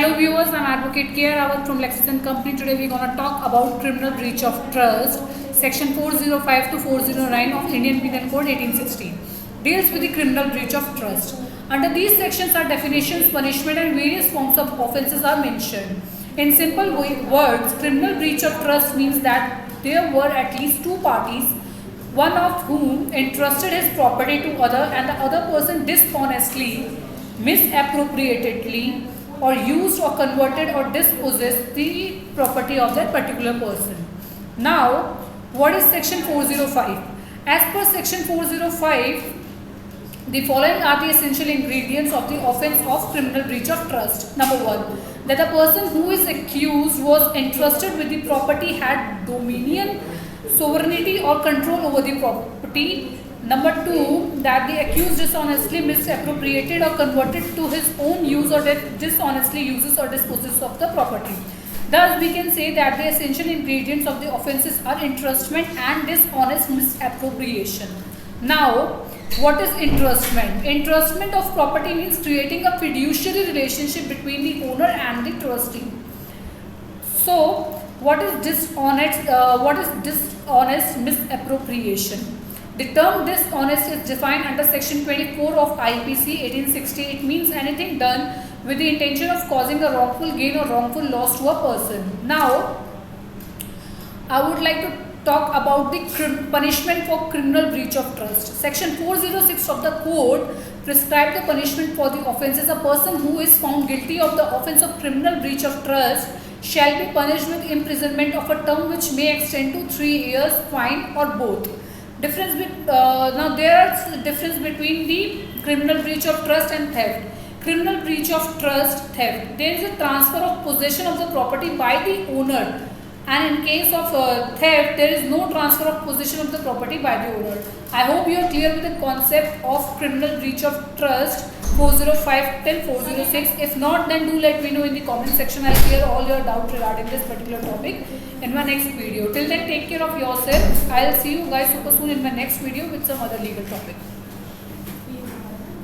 Hello viewers, I'm Advocate K. Rawat from Lexington Company. Today we're going to talk about criminal breach of trust. Section 405 to 409 of Indian Penal Code 1860 deals with the criminal breach of trust. Under these sections are definitions, punishment and various forms of offences are mentioned. In simple words, criminal breach of trust means that there were at least two parties, one of whom entrusted his property to other and the other person dishonestly, misappropriatedly or used or converted or dispossessed the property of that particular person. Now, what is section 405? As per section 405, the following are the essential ingredients of the offence of criminal breach of trust. Number one, that the person who is accused was entrusted with the property, had dominion, sovereignty or control over the property. Number two, that the accused dishonestly misappropriated or converted to his own use or dishonestly uses or disposes of the property. Thus, we can say that the essential ingredients of the offences are entrustment and dishonest misappropriation. Now, what is entrustment? Entrustment of property means creating a fiduciary relationship between the owner and the trustee. So, what is dishonest misappropriation? The term dishonest is defined under section 24 of IPC 1860. It means anything done with the intention of causing a wrongful gain or wrongful loss to a person. Now, I would like to talk about the punishment for criminal breach of trust. Section 406 of the code prescribes the punishment for the offences. A person who is found guilty of the offence of criminal breach of trust shall be punished with imprisonment of a term which may extend to 3 years, fine or both. Now there is difference between the criminal breach of trust and theft. Criminal breach of trust, theft. There is a transfer of possession of the property by the owner, and in case of theft, there is no transfer of possession of the property by the owner. I hope you are clear with the concept of criminal breach of trust 405 till 406. If not, then do let me know in the comment section. I'll clear all your doubts regarding this particular topic in my next video. Till then, take care of yourself. I'll see you guys super soon in my next video with some other legal topic.